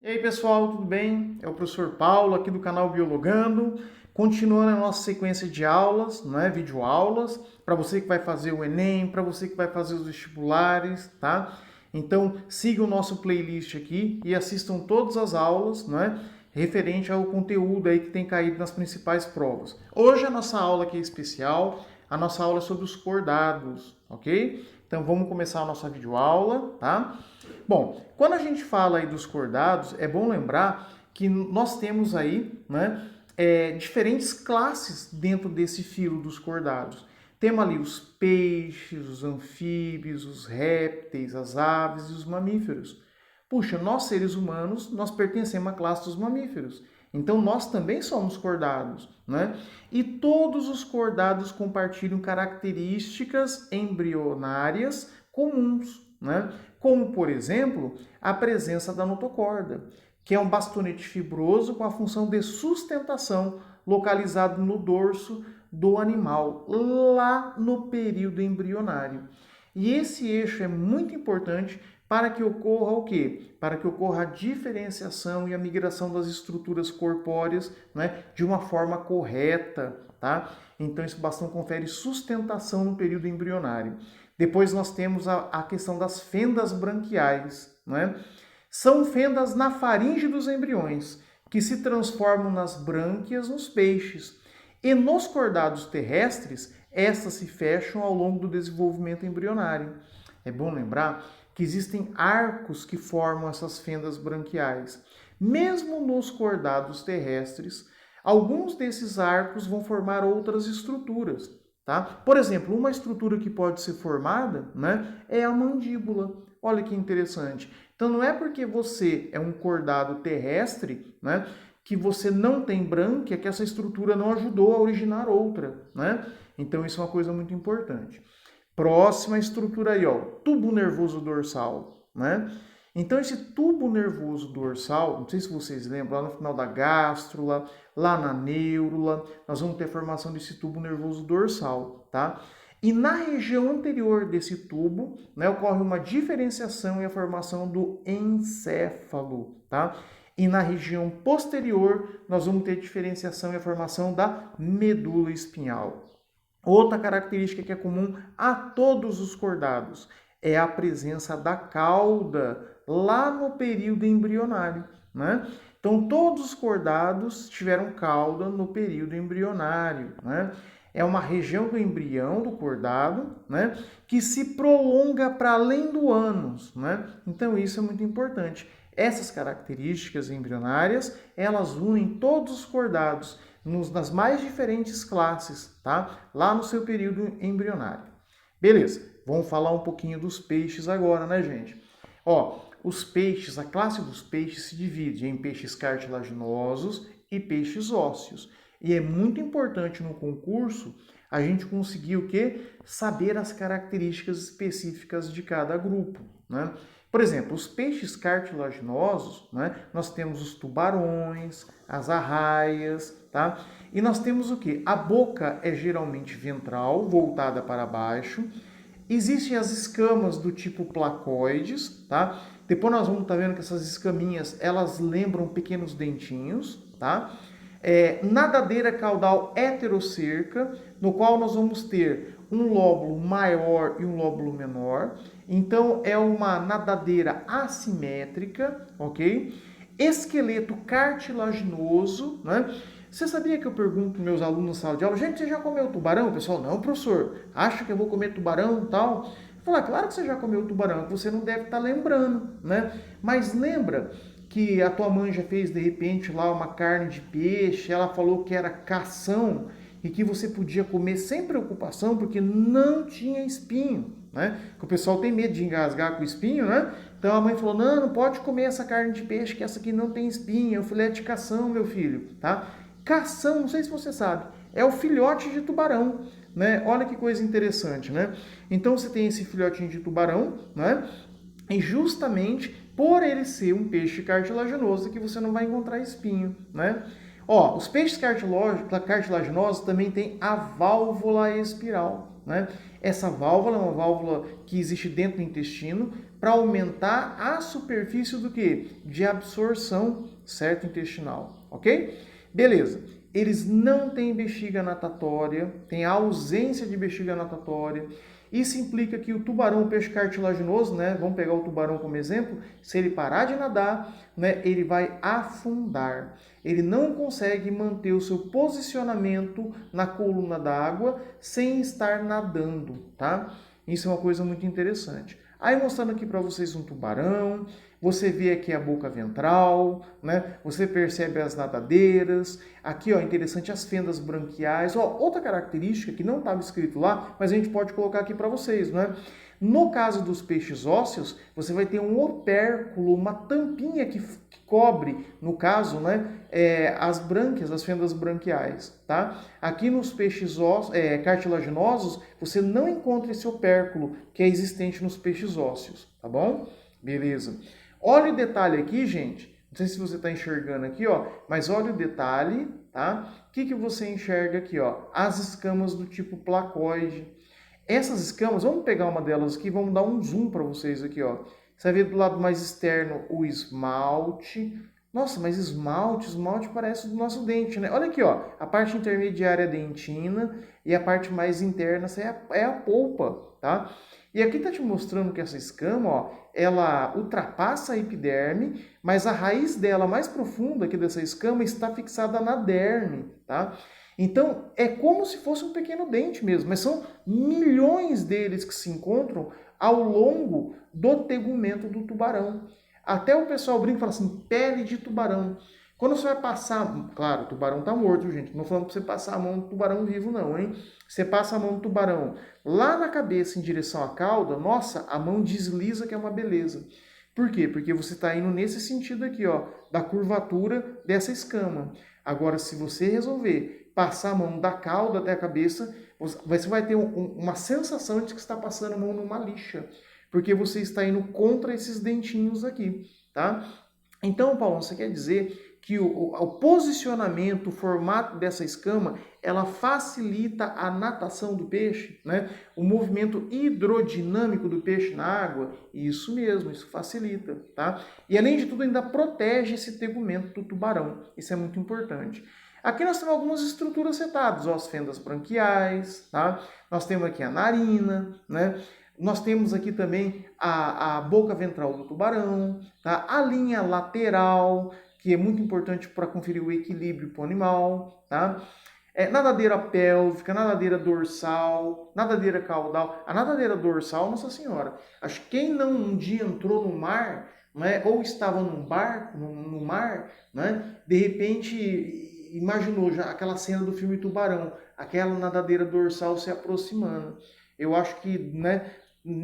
E aí pessoal, tudo bem? É o professor Paulo aqui do canal Biologando, continuando a nossa sequência de aulas, videoaulas, para você que vai fazer o Enem, para você que vai fazer os vestibulares, tá? Então siga o nosso playlist aqui e assistam todas as aulas, referente ao conteúdo aí que tem caído nas principais provas. Hoje a nossa aula aqui é especial, a nossa aula é sobre os cordados, ok? Então vamos começar a nossa videoaula, tá? Bom, quando a gente fala aí dos cordados, é bom lembrar que nós temos aí, diferentes classes dentro desse filo dos cordados. Temos ali os peixes, os anfíbios, os répteis, as aves e os mamíferos. Puxa, nós seres humanos, nós pertencemos à classe dos mamíferos. Então nós também somos cordados, né? E todos os cordados compartilham características embrionárias comuns, né? Como, por exemplo, a presença da notocorda, que é um bastonete fibroso com a função de sustentação localizado no dorso do animal, lá no período embrionário. E esse eixo é muito importante para que ocorra o quê? Para que ocorra a diferenciação e a migração das estruturas corpóreas, de uma forma correta, tá? Então esse bastão confere sustentação no período embrionário. Depois nós temos a questão das fendas branquiais, São fendas na faringe dos embriões, que se transformam nas brânquias nos peixes. E nos cordados terrestres, estas se fecham ao longo do desenvolvimento embrionário. É bom lembrar que existem arcos que formam essas fendas branquiais. Mesmo nos cordados terrestres, alguns desses arcos vão formar outras estruturas. Tá? Por exemplo, uma estrutura que pode ser formada, é a mandíbula. Olha que interessante. Então não é porque você é um cordado terrestre, que você não tem brânquia, que essa estrutura não ajudou a originar outra, Então isso é uma coisa muito importante. Próxima estrutura aí, ó, tubo nervoso dorsal, Então esse tubo nervoso dorsal, não sei se vocês lembram, lá no final da gástrula, lá na neurula, nós vamos ter formação desse tubo nervoso dorsal, tá? E na região anterior desse tubo, ocorre uma diferenciação e a formação do encéfalo, tá? E na região posterior, nós vamos ter diferenciação e a formação da medula espinhal. Outra característica que é comum a todos os cordados é a presença da cauda lá no período embrionário, Então, todos os cordados tiveram cauda no período embrionário, É uma região do embrião do cordado, que se prolonga para além do ânus, Então, isso é muito importante. Essas características embrionárias, elas unem todos os cordados nas mais diferentes classes, tá? Lá no seu período embrionário. Beleza, vamos falar um pouquinho dos peixes agora, gente? Ó, os peixes, a classe dos peixes se divide em peixes cartilaginosos e peixes ósseos. E é muito importante no concurso a gente conseguir o quê? Saber as características específicas de cada grupo, Por exemplo, os peixes cartilaginosos, nós temos os tubarões, as arraias, tá? E nós temos o quê? A boca é geralmente ventral, voltada para baixo. Existem as escamas do tipo placoides, tá? Depois nós vamos estar vendo que essas escaminhas, elas lembram pequenos dentinhos, tá? Nadadeira caudal heterocerca, no qual nós vamos ter um lóbulo maior e um lóbulo menor. Então, é uma nadadeira assimétrica, ok? Esqueleto cartilaginoso, Você sabia que eu pergunto para meus alunos na sala de aula, gente, você já comeu tubarão? O pessoal, não, professor, acha que eu vou comer tubarão e tal? Eu falo, claro que você já comeu tubarão, que você não deve estar lembrando, Mas lembra que a tua mãe já fez, de repente, lá uma carne de peixe, ela falou que era cação e que você podia comer sem preocupação porque não tinha espinho, Que o pessoal tem medo de engasgar com o espinho, Então a mãe falou, não pode comer essa carne de peixe que essa aqui não tem espinho, é o filé de cação, meu filho, tá? Cação, não sei se você sabe, é o filhote de tubarão, Olha que coisa interessante, Então você tem esse filhotinho de tubarão, E justamente por ele ser um peixe cartilaginoso que você não vai encontrar espinho, Ó, os peixes cartilaginosos também têm a válvula espiral, Essa válvula é uma válvula que existe dentro do intestino, para aumentar a superfície do quê? De absorção, certo, intestinal, ok? Beleza. Eles não têm bexiga natatória, tem ausência de bexiga natatória. Isso implica que o tubarão, o peixe cartilaginoso, né? Vamos pegar o tubarão como exemplo. Se ele parar de nadar, né? Ele vai afundar. Ele não consegue manter o seu posicionamento na coluna d'água sem estar nadando, tá? Isso é uma coisa muito interessante. Aí mostrando aqui para vocês um tubarão, você vê aqui a boca ventral, né? Você percebe as nadadeiras. Aqui, ó, interessante as fendas branquiais. Ó, outra característica que não estava escrito lá, mas a gente pode colocar aqui para vocês, né? No caso dos peixes ósseos, você vai ter um opérculo, uma tampinha que cobre, no caso, né, as brânquias, as fendas branquiais, tá? Aqui nos peixes cartilaginosos, você não encontra esse opérculo que é existente nos peixes ósseos, tá bom? Beleza. Olha o detalhe aqui, gente. Não sei se você está enxergando aqui, ó, mas olha o detalhe, tá? O que você enxerga aqui, ó? As escamas do tipo placoide. Essas escamas, vamos pegar uma delas aqui, vamos dar um zoom para vocês aqui, ó. Você vai ver do lado mais externo o esmalte. Nossa, mas esmalte parece do nosso dente, né? Olha aqui, ó, a parte intermediária é dentina e a parte mais interna essa é a polpa, tá? E aqui tá te mostrando que essa escama, ó, ela ultrapassa a epiderme, mas a raiz dela mais profunda aqui dessa escama está fixada na derme, tá? Então, é como se fosse um pequeno dente mesmo, mas são milhões deles que se encontram ao longo do tegumento do tubarão. Até o pessoal brinca e fala assim, pele de tubarão. Quando você vai passar, claro, o tubarão tá morto, gente, não falando para você passar a mão no tubarão vivo não, hein? Você passa a mão no tubarão lá na cabeça em direção à cauda, nossa, a mão desliza que é uma beleza. Por quê? Porque você está indo nesse sentido aqui, ó, da curvatura dessa escama. Agora, se você resolver passar a mão da cauda até a cabeça, você vai ter uma sensação de que está passando a mão numa lixa, porque você está indo contra esses dentinhos aqui, tá? Então, Paulo, você quer dizer que o posicionamento, o formato dessa escama, ela facilita a natação do peixe, né? O movimento hidrodinâmico do peixe na água, isso mesmo, isso facilita, tá? E além de tudo, ainda protege esse tegumento do tubarão, isso é muito importante. Aqui nós temos algumas estruturas setadas, ó, as fendas branquiais, tá? Nós temos aqui a narina, né? Nós temos aqui também a boca ventral do tubarão, tá? A linha lateral, que é muito importante para conferir o equilíbrio para o animal, tá? Nadadeira pélvica, nadadeira dorsal, nadadeira caudal. A nadadeira dorsal, Nossa Senhora, acho que quem não um dia entrou no mar, né, ou estava num barco, no mar, né, de repente imaginou já aquela cena do filme Tubarão, aquela nadadeira dorsal se aproximando. Eu acho que, né,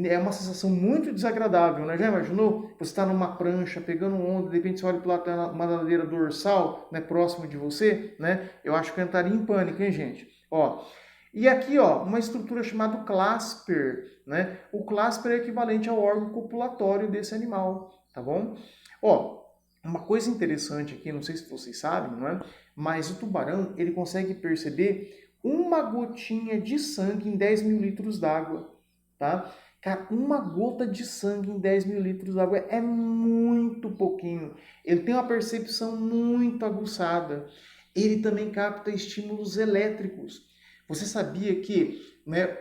é uma sensação muito desagradável, né? Já imaginou? Você está numa prancha, pegando onda, de repente você olha para uma nadadeira dorsal, né, próximo de você, né? Eu acho que eu entraria em pânico, hein, gente? Ó, e aqui, ó, uma estrutura chamada clasper, né? O clasper é equivalente ao órgão copulatório desse animal, tá bom? Ó, uma coisa interessante aqui, não sei se vocês sabem, não é? Mas o tubarão, ele consegue perceber uma gotinha de sangue em 10 mil litros d'água, tá? Cara, uma gota de sangue em 10 mil litros d'água é muito pouquinho. Ele tem uma percepção muito aguçada. Ele também capta estímulos elétricos. Você sabia que, né,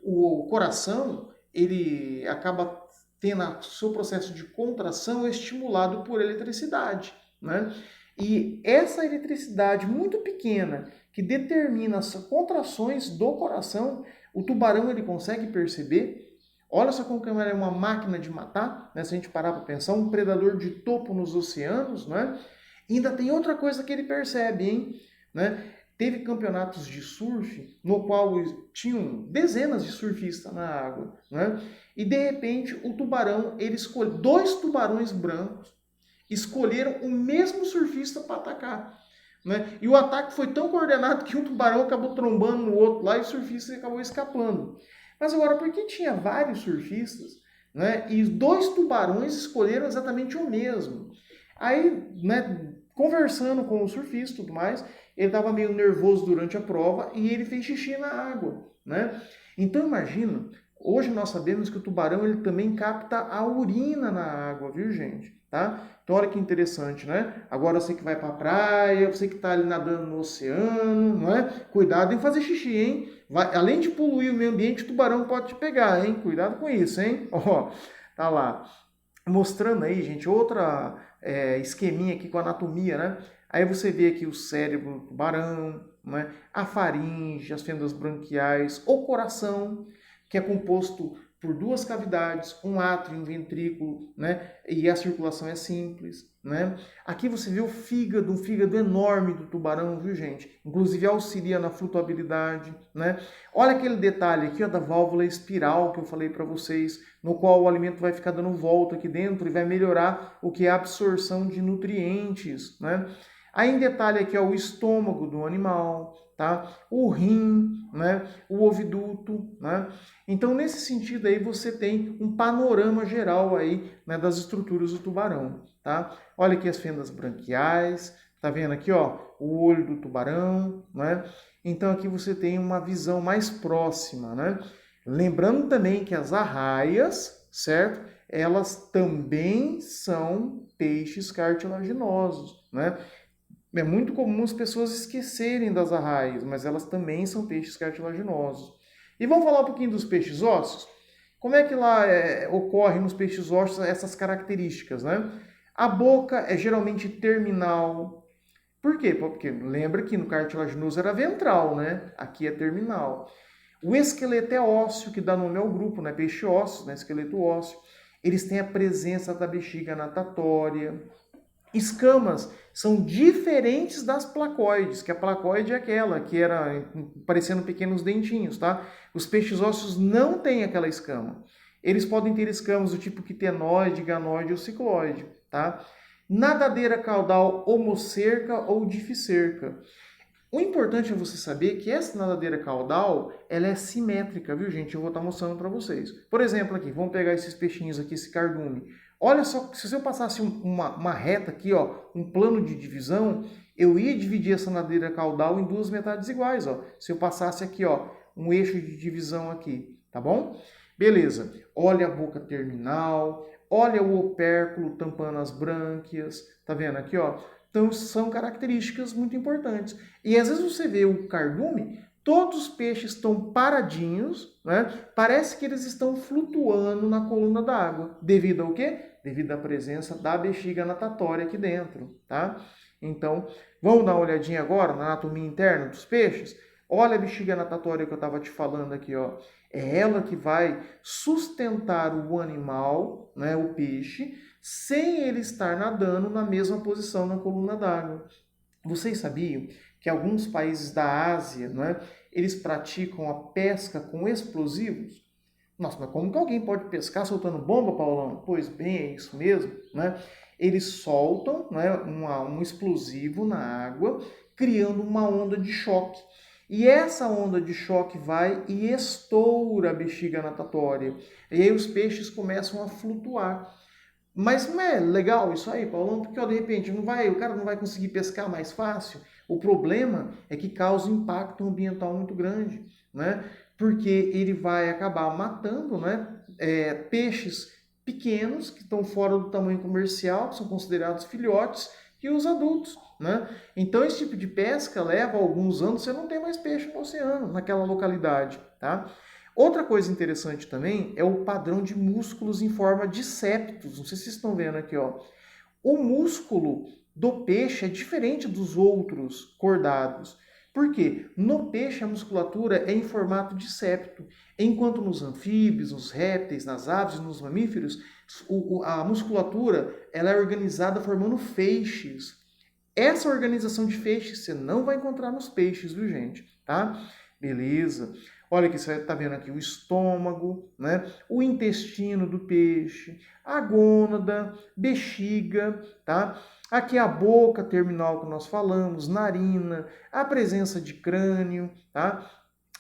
o coração, ele acaba tendo o seu processo de contração estimulado por eletricidade, né? E essa eletricidade muito pequena que determina as contrações do coração, o tubarão ele consegue perceber. Olha só como que é uma máquina de matar, né? Se a gente parar para pensar, um predador de topo nos oceanos, né? E ainda tem outra coisa que ele percebe, hein? Né? Teve campeonatos de surf no qual tinham dezenas de surfistas na água, né? E de repente o tubarão, ele escolheu 2 tubarões brancos, escolheram o mesmo surfista para atacar, né? E o ataque foi tão coordenado que um tubarão acabou trombando no outro lá e o surfista acabou escapando. Mas agora, porque tinha vários surfistas, né? E 2 tubarões escolheram exatamente o mesmo. Aí, né, conversando com o surfista e tudo mais, ele estava meio nervoso durante a prova e ele fez xixi na água, né? Então imagina Hoje nós sabemos que o tubarão ele também capta a urina na água, viu, gente? Tá? Então olha que interessante, né? Agora você que vai para a praia, você que está ali nadando no oceano, não é? Cuidado em fazer xixi, hein? Além de poluir o meio ambiente, o tubarão pode te pegar, hein? Cuidado com isso, hein? Ó, tá lá. Mostrando aí, gente, outra esqueminha aqui com a anatomia, né? Aí você vê aqui o cérebro do tubarão, né? A faringe, as fendas branquiais, o coração, que é composto por duas cavidades, um átrio e um ventrículo, né? E a circulação é simples, né? Aqui você vê o fígado, um fígado enorme do tubarão, viu, gente? Inclusive auxilia na flutuabilidade, né? Olha aquele detalhe aqui, ó, da válvula espiral que eu falei para vocês, no qual o alimento vai ficar dando volta aqui dentro e vai melhorar o que é a absorção de nutrientes, né? Aí em detalhe aqui, ó, o estômago do animal, tá? O rim, né? O oviduto, né? Então, nesse sentido aí, você tem um panorama geral aí, né, das estruturas do tubarão, tá? Olha aqui as fendas branquiais, tá vendo aqui, ó, o olho do tubarão, né? Então, aqui você tem uma visão mais próxima, né? Lembrando também que as arraias, certo? Elas também são peixes cartilaginosos, né? É muito comum as pessoas esquecerem das arraias, mas elas também são peixes cartilaginosos. E vamos falar um pouquinho dos peixes ósseos? Como é que lá ocorre nos peixes ósseos essas características, né? A boca é geralmente terminal. Por quê? Porque lembra que no cartilaginoso era ventral, né? Aqui é terminal. O esqueleto é ósseo, que dá nome ao grupo, né? Peixe ósseo, né? Esqueleto ósseo. Eles têm a presença da bexiga natatória. Escamas são diferentes das placoides, que a placoide é aquela que era parecendo pequenos dentinhos, tá? Os peixes ósseos não têm aquela escama. Eles podem ter escamas do tipo quitenoide, ganoide ou cicloide, tá? Nadadeira caudal homocerca ou dificerca. O importante é você saber que essa nadadeira caudal, ela é simétrica, viu, gente? Eu vou estar mostrando para vocês. Por exemplo, aqui, vamos pegar esses peixinhos aqui, esse cardume. Olha só, se eu passasse uma reta aqui, ó, um plano de divisão, eu ia dividir essa nadadeira caudal em duas metades iguais, ó. Se eu passasse aqui, ó, um eixo de divisão aqui, tá bom? Beleza. Olha a boca terminal, olha o opérculo tampando as brânquias, tá vendo aqui, ó? Então, são características muito importantes. E às vezes você vê o cardume, todos os peixes estão paradinhos, né? Parece que eles estão flutuando na coluna d'água. Devido ao quê? Devido à presença da bexiga natatória aqui dentro, tá? Então, vamos dar uma olhadinha agora na anatomia interna dos peixes? Olha a bexiga natatória que eu estava te falando aqui, ó. É ela que vai sustentar o animal, né, o peixe, sem ele estar nadando na mesma posição na coluna d'água. Vocês sabiam que alguns países da Ásia, né, eles praticam a pesca com explosivos? Nossa, mas como que alguém pode pescar soltando bomba, Paulão? Pois bem, é isso mesmo, né? Eles soltam, né, um explosivo na água, criando uma onda de choque. E essa onda de choque vai e estoura a bexiga natatória. E aí os peixes começam a flutuar. Mas não é legal isso aí, Paulão? Porque ó, de repente o cara não vai conseguir pescar mais fácil. O problema é que causa um impacto ambiental muito grande, né? Porque ele vai acabar matando, né, peixes pequenos que estão fora do tamanho comercial, que são considerados filhotes, e os adultos, né? Então esse tipo de pesca leva alguns anos, você não tem mais peixe no oceano, naquela localidade, tá? Outra coisa interessante também é o padrão de músculos em forma de septos. Não sei se vocês estão vendo aqui, ó. O músculo do peixe é diferente dos outros cordados. Por quê? No peixe a musculatura é em formato de septo, enquanto nos anfíbios, nos répteis, nas aves e nos mamíferos, a musculatura ela é organizada formando feixes. Essa organização de feixes você não vai encontrar nos peixes, viu, gente? Tá? Beleza. Olha aqui, você está vendo aqui o estômago, né? O intestino do peixe, a gônada, bexiga, tá? Aqui a boca terminal que nós falamos, narina, a presença de crânio, tá?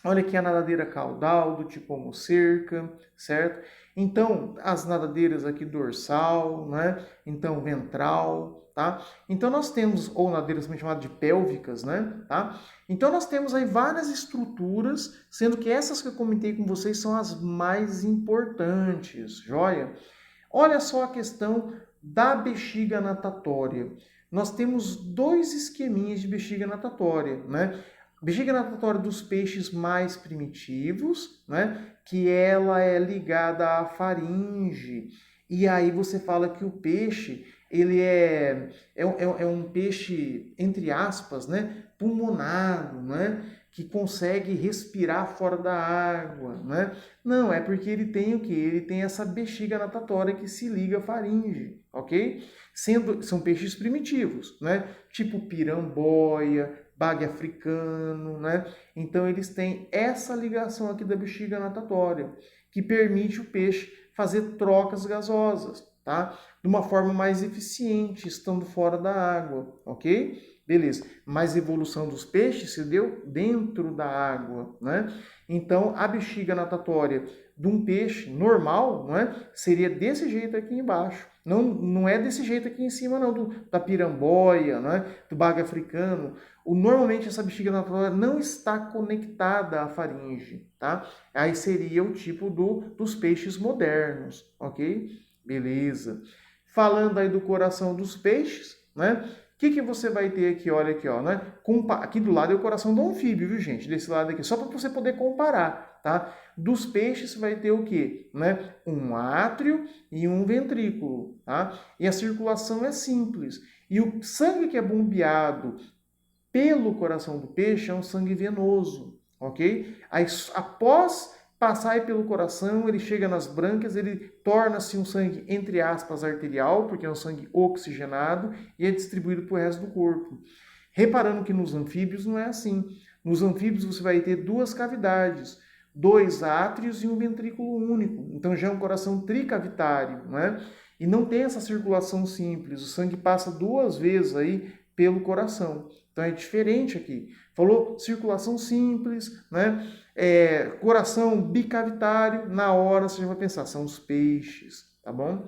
Olha aqui a nadadeira caudal do tipo homocerca, certo? Então, as nadadeiras aqui dorsal, né? Então, ventral, tá? Então nós temos, ou nadeiras também chamadas de pélvicas, né, tá? Então nós temos aí várias estruturas, sendo que essas que eu comentei com vocês são as mais importantes, joia? Olha só a questão da bexiga natatória. Nós temos dois esqueminhas de bexiga natatória, né? Bexiga natatória dos peixes mais primitivos, né? Que ela é ligada à faringe. E aí você fala que o peixe, ele é um peixe, entre aspas, né? Pulmonado, né? Que consegue respirar fora da água, né? Não, é porque ele tem o quê? Ele tem essa bexiga natatória que se liga à faringe, ok? São peixes primitivos, né? Tipo piramboia, bague africano, né? Então eles têm essa ligação aqui da bexiga natatória, que permite o peixe fazer trocas gasosas, tá? De uma forma mais eficiente, estando fora da água, ok? Beleza, mas a evolução dos peixes se deu dentro da água, né? Então, a bexiga natatória de um peixe normal, né, seria desse jeito aqui embaixo. Não é desse jeito aqui em cima, não, da piramboia, né, do bague africano. Normalmente, essa bexiga natatória não está conectada à faringe, tá? Aí seria o tipo dos peixes modernos, ok? Beleza. Falando aí do coração dos peixes, né? O que você vai ter aqui? Olha aqui, ó, né? Aqui do lado é o coração do anfíbio, viu, gente? Desse lado aqui, só para você poder comparar, tá? Dos peixes você vai ter o quê? Né? Um átrio e um ventrículo, tá? E a circulação é simples. E o sangue que é bombeado pelo coração do peixe é um sangue venoso, ok? Aí, após passar pelo coração, ele chega nas brânquias, ele torna-se um sangue, entre aspas, arterial, porque é um sangue oxigenado e é distribuído para o resto do corpo. Reparando que nos anfíbios não é assim. Nos anfíbios você vai ter duas cavidades, dois átrios e um ventrículo único. Então já é um coração tricavitário, né? E não tem essa circulação simples. O sangue passa duas vezes aí pelo coração. Então é diferente aqui. Falou circulação simples, né? Coração bicavitário, na hora você já vai pensar, são os peixes, tá bom?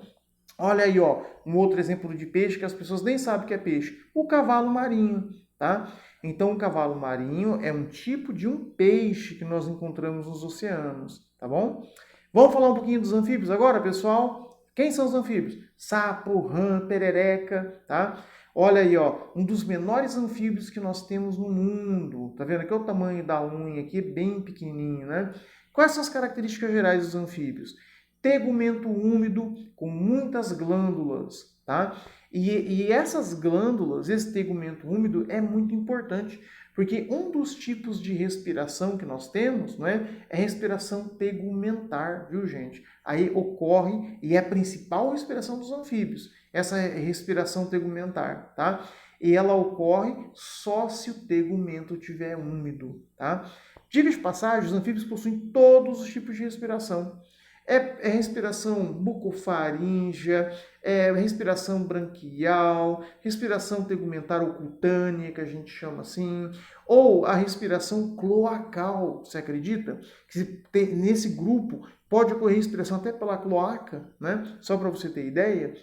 Olha aí, ó, um outro exemplo de peixe que as pessoas nem sabem que é peixe. O cavalo marinho, tá? Então, o cavalo marinho é um tipo de um peixe que nós encontramos nos oceanos, tá bom? Vamos falar um pouquinho dos anfíbios agora, pessoal? Quem são os anfíbios? Sapo, rã, perereca, tá? Olha aí, ó, um dos menores anfíbios que nós temos no mundo. Tá vendo aqui o tamanho da unha aqui, é bem pequenininho, né? Quais são as características gerais dos anfíbios? Tegumento úmido com muitas glândulas, tá? E essas glândulas, esse tegumento úmido é muito importante, porque um dos tipos de respiração que nós temos, né, é respiração tegumentar, viu, gente? Aí ocorre, e é a principal respiração dos anfíbios, essa respiração tegumentar, tá? E ela ocorre só se o tegumento estiver úmido, tá? Diga de passagem, os anfíbios possuem todos os tipos de respiração. É respiração bucofaríngea, respiração branquial, respiração tegumentar ou cutânea, que a gente chama assim, ou a respiração cloacal, você acredita? Que nesse grupo pode ocorrer respiração até pela cloaca, né? Só para você ter ideia,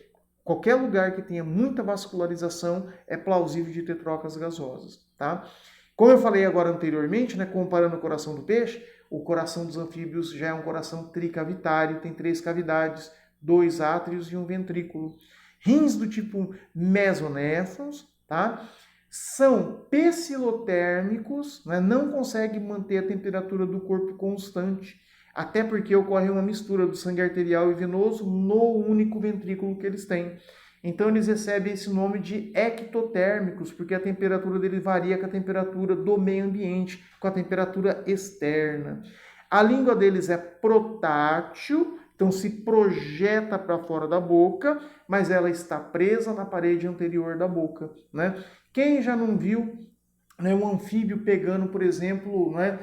qualquer lugar que tenha muita vascularização é plausível de ter trocas gasosas, tá? Como eu falei agora anteriormente, né, comparando o coração do peixe, o coração dos anfíbios já é um coração tricavitário, tem 3 cavidades, 2 átrios e um ventrículo. Rins do tipo mesonéfrons, tá? São pecilotérmicos, né? Não conseguem manter a temperatura do corpo constante, até porque ocorre uma mistura do sangue arterial e venoso no único ventrículo que eles têm. Então eles recebem esse nome de ectotérmicos, porque a temperatura dele varia com a temperatura do meio ambiente, com a temperatura externa. A língua deles é protrátil, então se projeta para fora da boca, mas ela está presa na parede anterior da boca, né? Quem já não viu, né, um anfíbio pegando, por exemplo, né,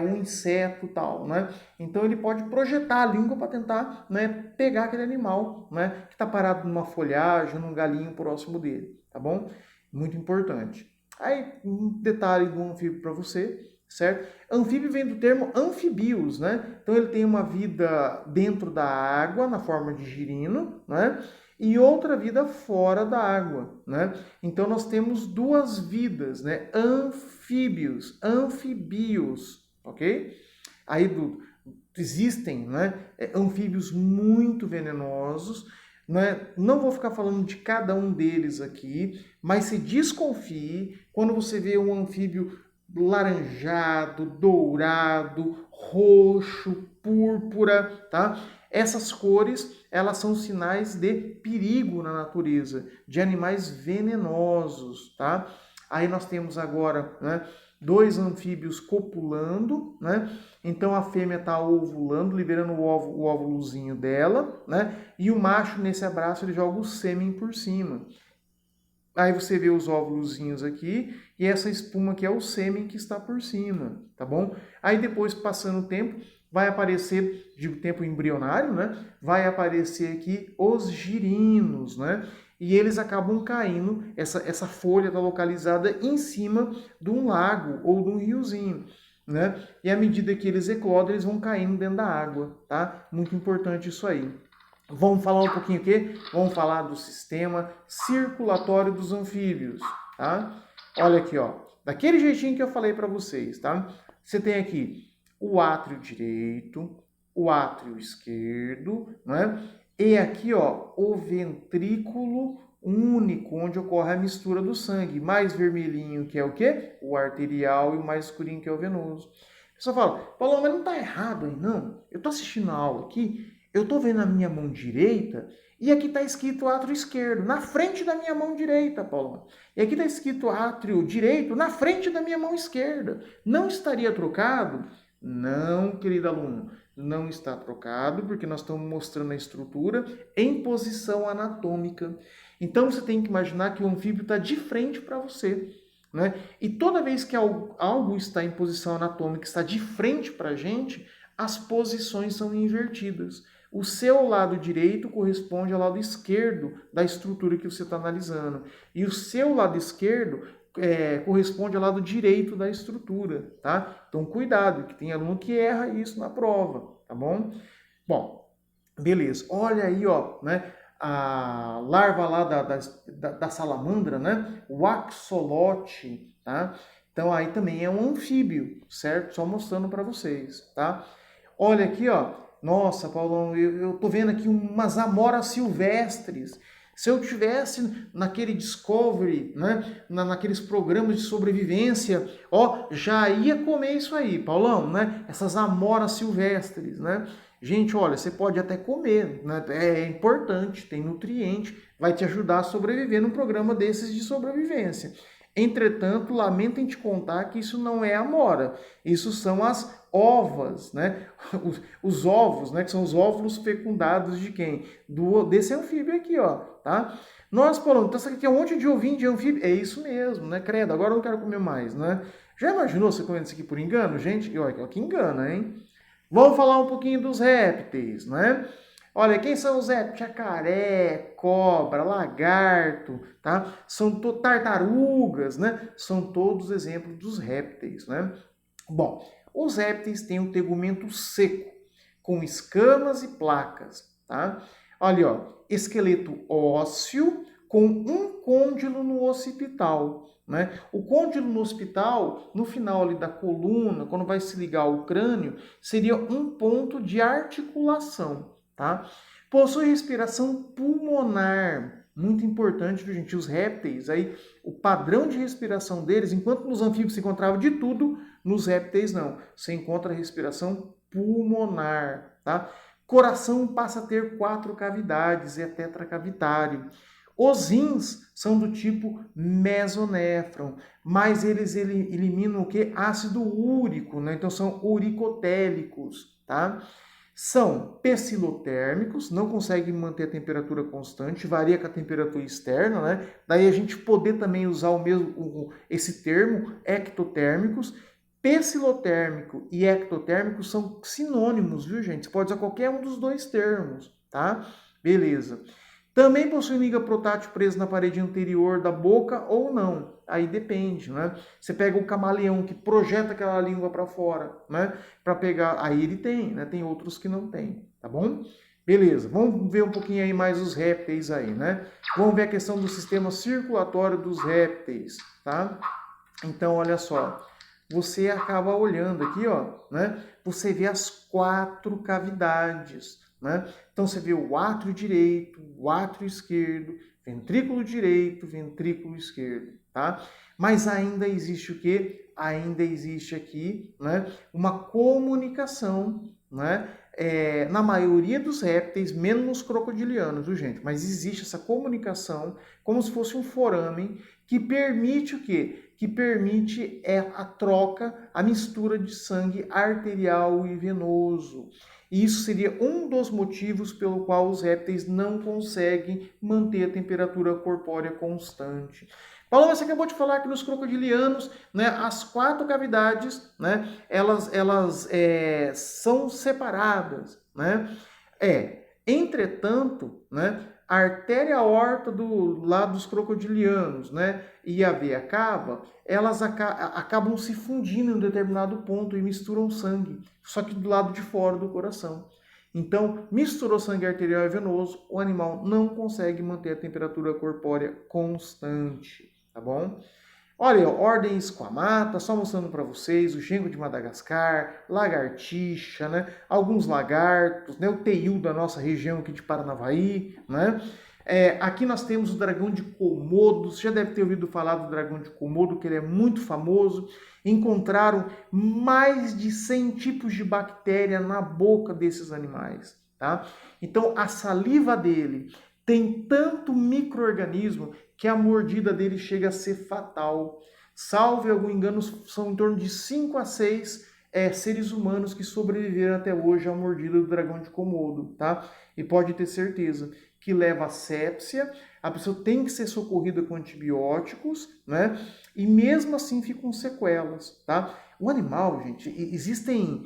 um inseto tal, né? Então ele pode projetar a língua para tentar, né, pegar aquele animal, né, que está parado numa folhagem, num galinho próximo dele, tá bom? Muito importante. Aí um detalhe do anfíbio para você, certo? Anfíbio vem do termo anfibios, né? Então ele tem uma vida dentro da água na forma de girino, né? e outra vida fora da água, né? Então nós temos duas vidas, né? Anfíbios, ok? Aí existem, né, anfíbios muito venenosos, né? Não vou ficar falando de cada um deles aqui, mas se desconfie quando você vê um anfíbio laranjado, dourado, roxo, púrpura, tá? Essas cores, elas são sinais de perigo na natureza, de animais venenosos, tá? Aí nós temos agora, né, dois anfíbios copulando, né? Então a fêmea está ovulando, liberando o óvulozinho dela, né? E o macho, nesse abraço, ele joga o sêmen por cima. Aí você vê os óvulozinhos aqui e essa espuma que é o sêmen que está por cima, tá bom? Aí depois, passando o tempo, vai aparecer, de tempo embrionário, né? Vai aparecer aqui os girinos, né? E eles acabam caindo, essa folha está localizada em cima de um lago ou de um riozinho, né? E à medida que eles eclodem, eles vão caindo dentro da água, tá? Muito importante isso aí. Vamos falar um pouquinho o quê? Vamos falar do sistema circulatório dos anfíbios, tá? Olha aqui, ó. Daquele jeitinho que eu falei para vocês, tá? Você tem aqui o átrio direito, o átrio esquerdo, né? E aqui, ó, o ventrículo único, onde ocorre a mistura do sangue. Mais vermelhinho, que é o quê? O arterial, e o mais escurinho, que é o venoso. A pessoa fala, Paulo, mas não tá errado aí, não. Eu tô assistindo a aula aqui, eu tô vendo a minha mão direita, e aqui tá escrito átrio esquerdo, na frente da minha mão direita, Paulo. E aqui tá escrito átrio direito, na frente da minha mão esquerda. Não estaria trocado? Não, querido aluno, não está trocado, porque nós estamos mostrando a estrutura em posição anatômica. Então você tem que imaginar que o anfíbio está de frente para você, né? E toda vez que algo está em posição anatômica, está de frente para a gente, as posições são invertidas. O seu lado direito corresponde ao lado esquerdo da estrutura que você está analisando. E o seu lado esquerdo corresponde ao lado direito da estrutura, tá? Então, cuidado, que tem aluno que erra isso na prova, tá bom? Bom, beleza. Olha aí, ó, né? A larva lá da salamandra, né? O axolote, tá? Então, aí também é um anfíbio, certo? Só mostrando para vocês, tá? Olha aqui, ó. Nossa, Paulão, eu tô vendo aqui umas amoras silvestres. Se eu tivesse naquele Discovery, né, naqueles programas de sobrevivência, ó, já ia comer isso aí, Paulão, né? Essas amoras silvestres, né? Gente, olha, você pode até comer, né? É importante, tem nutriente, vai te ajudar a sobreviver num programa desses de sobrevivência. Entretanto, lamento em te contar que isso não é amora, isso são as ovas, né? Os ovos, né? Que são os óvulos fecundados de quem? Desse anfíbio aqui, ó, tá? Nós falamos, então isso aqui é um monte de ovinho de anfíbio. É isso mesmo, né? Credo, agora eu não quero comer mais, né? Já imaginou você comendo isso aqui por engano, gente? E olha, que engana, hein? Vamos falar um pouquinho dos répteis, né? Olha, quem são os répteis? Jacaré, cobra, lagarto, tá? São tartarugas, né? São todos exemplos dos répteis, né? Bom, os répteis têm um tegumento seco, com escamas e placas, tá? Olha, ó, esqueleto ósseo com um côndilo no occipital, né? O côndilo no occipital, no final ali da coluna, quando vai se ligar ao crânio, seria um ponto de articulação, tá? Possui respiração pulmonar, muito importante, viu, gente? Os répteis, aí, o padrão de respiração deles, enquanto nos anfíbios se encontrava de tudo, nos répteis não. Você encontra a respiração pulmonar, tá? Coração passa a ter 4 cavidades, é tetracavitário. Os rins são do tipo mesonéfron, mas eles eliminam o que? Ácido úrico, né? Então são uricotélicos, tá? São pecilotérmicos, não conseguem manter a temperatura constante, varia com a temperatura externa, né? Daí a gente poder também usar esse termo, ectotérmicos. Pecilotérmico e ectotérmico são sinônimos, viu, gente? Você pode usar qualquer um dos dois termos, tá? Beleza. Também possui liga protátil presa na parede anterior da boca ou não. Aí depende, né? Você pega o camaleão que projeta aquela língua para fora, né? Para pegar, aí ele tem, né? Tem outros que não tem, tá bom? Beleza, vamos ver um pouquinho aí mais os répteis aí, né? Vamos ver a questão do sistema circulatório dos répteis, tá? Então, olha só, você acaba olhando aqui, ó, né? Você vê as 4 cavidades, né? Então, você vê o átrio direito, o átrio esquerdo, ventrículo direito, ventrículo esquerdo, tá? Mas ainda existe o quê? Ainda existe aqui, né, uma comunicação, né? Na maioria dos répteis, menos nos crocodilianos, viu, gente? Mas existe essa comunicação como se fosse um forame que permite o quê? Que permite a troca, a mistura de sangue arterial e venoso. E isso seria um dos motivos pelo qual os répteis não conseguem manter a temperatura corpórea constante. Paloma, você acabou de falar que nos crocodilianos, né, as 4 cavidades, né, elas são separadas, né? Entretanto, né, a artéria aorta do lado dos crocodilianos, né, e a veia cava, elas acabam se fundindo em um determinado ponto e misturam sangue, só que do lado de fora do coração. Então, misturou sangue arterial e venoso, o animal não consegue manter a temperatura corpórea constante, tá bom? Olha, ordem esquamata, só mostrando para vocês, o gengo de Madagascar, lagartixa, né? Alguns lagartos, né? O teiu da nossa região aqui de Paranavaí, né? Aqui nós temos o dragão de Komodo, você já deve ter ouvido falar do dragão de Komodo, que ele é muito famoso. Encontraram mais de 100 tipos de bactéria na boca desses animais, tá? Então, a saliva dele tem tanto micro-organismo que a mordida dele chega a ser fatal. Salve algum engano, são em torno de 5 a 6 seres humanos que sobreviveram até hoje à mordida do dragão de Komodo, tá? E pode ter certeza que leva a sepsia, a pessoa tem que ser socorrida com antibióticos, né? E mesmo assim ficam sequelas, tá? O animal, gente, existem...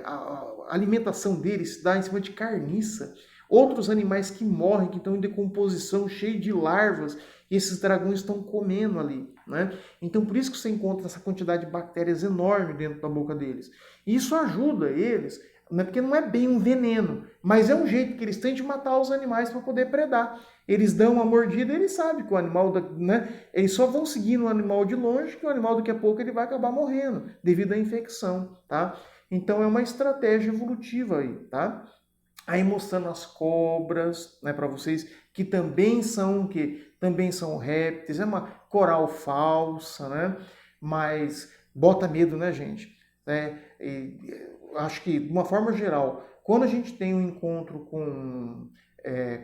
a alimentação dele se dá em cima de carniça. Outros animais que morrem, que estão em decomposição, cheio de larvas, e esses dragões estão comendo ali, né? Então, por isso que você encontra essa quantidade de bactérias enorme dentro da boca deles. E isso ajuda eles, né? Porque não é bem um veneno, mas é um jeito que eles têm de matar os animais para poder predar. Eles dão uma mordida e eles sabem que o animal, né? Eles só vão seguindo o animal de longe, que o animal daqui a pouco ele vai acabar morrendo devido à infecção, tá? Então, é uma estratégia evolutiva aí, tá? Aí mostrando as cobras, né, para vocês, que também são também são répteis, é uma coral falsa, né? Mas bota medo, né, gente? Acho que, de uma forma geral, quando a gente tem um encontro com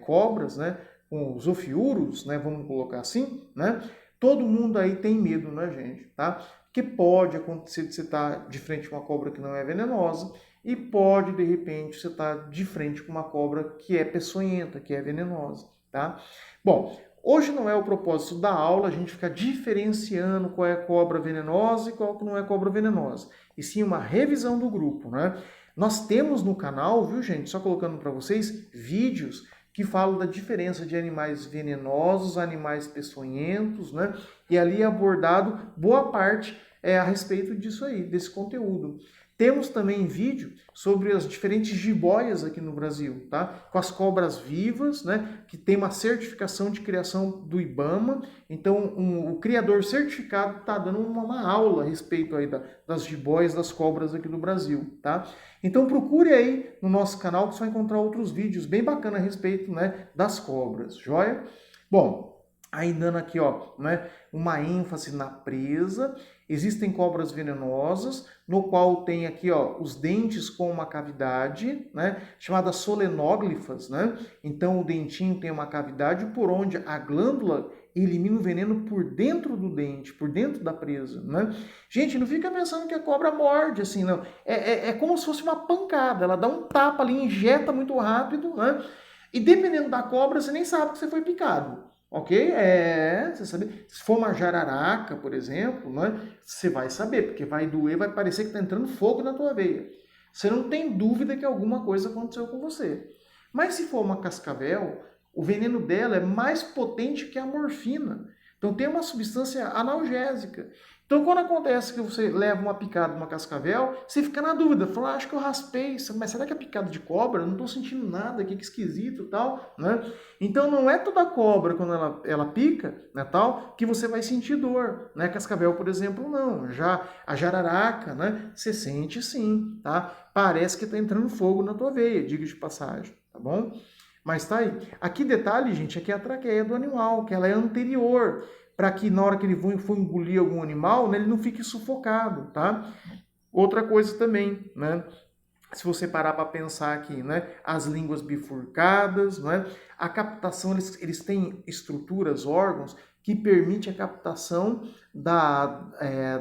cobras, né, com os ofiuros, né, vamos colocar assim, né? Todo mundo aí tem medo, né, gente? Tá? Porque pode acontecer de você estar de frente com uma cobra que não é venenosa, e pode, de repente, você estar de frente com uma cobra que é peçonhenta, que é venenosa, tá? Bom, hoje não é o propósito da aula a gente ficar diferenciando qual é cobra venenosa e qual que não é cobra venenosa, e sim uma revisão do grupo, né? Nós temos no canal, viu, gente, só colocando para vocês, vídeos que falam da diferença de animais venenosos, animais peçonhentos, né? E ali é abordado boa parte a respeito disso aí, desse conteúdo. Temos também vídeo sobre as diferentes jiboias aqui no Brasil, tá? Com as cobras vivas, né? Que tem uma certificação de criação do IBAMA. Então, o criador certificado está dando uma aula a respeito aí das jiboias, das cobras aqui no Brasil, tá? Então, procure aí no nosso canal que você vai encontrar outros vídeos bem bacanas a respeito, né, das cobras, joia? Bom, aí dando aqui, ó, né, uma ênfase na presa. Existem cobras venenosas, no qual tem aqui, ó, os dentes com uma cavidade, né, chamada solenóglifas, né? Então o dentinho tem uma cavidade por onde a glândula elimina o veneno por dentro do dente, por dentro da presa, né? Gente, não fica pensando que a cobra morde assim, não. É como se fosse uma pancada, ela dá um tapa ali, injeta muito rápido, né? E dependendo da cobra, você nem sabe que você foi picado. Ok? Você sabe. Se for uma jararaca, por exemplo, né, você vai saber, porque vai doer, vai parecer que está entrando fogo na tua veia. Você não tem dúvida que alguma coisa aconteceu com você. Mas se for uma cascavel, o veneno dela é mais potente que a morfina. Então tem uma substância analgésica Então, quando acontece que você leva uma picada de uma cascavel, você fica na dúvida, fala, acho que eu raspei, mas será que é picada de cobra? Eu não estou sentindo nada, que esquisito e tal, né? Então, não é toda cobra, quando ela pica, né, tal, que você vai sentir dor, né? Cascavel, por exemplo, não. Já a jararaca, né, você sente sim, tá? Parece que está entrando fogo na tua veia, diga de passagem, tá bom? Mas tá aí. Aqui detalhe, gente, aqui é a traqueia do animal, que ela é anterior, para que na hora que ele for engolir algum animal, né, ele não fique sufocado, tá? Outra coisa também, né? Se você parar para pensar aqui, né? As línguas bifurcadas, né? A captação, eles têm estruturas, órgãos, que permite a captação da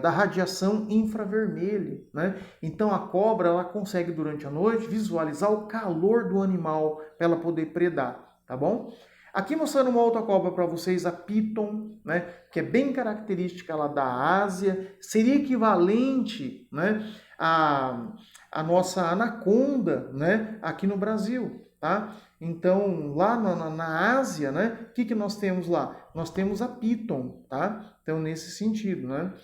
radiação infravermelha, né? Então a cobra, ela consegue durante a noite visualizar o calor do animal para ela poder predar, tá bom? Aqui mostrando uma outra cobra para vocês, a Piton, né, que é bem característica lá da Ásia, seria equivalente, né, a nossa anaconda, né, aqui no Brasil, tá? Então, lá na Ásia, né, o que nós temos lá? Nós temos a Piton, tá? Então, nesse sentido, né?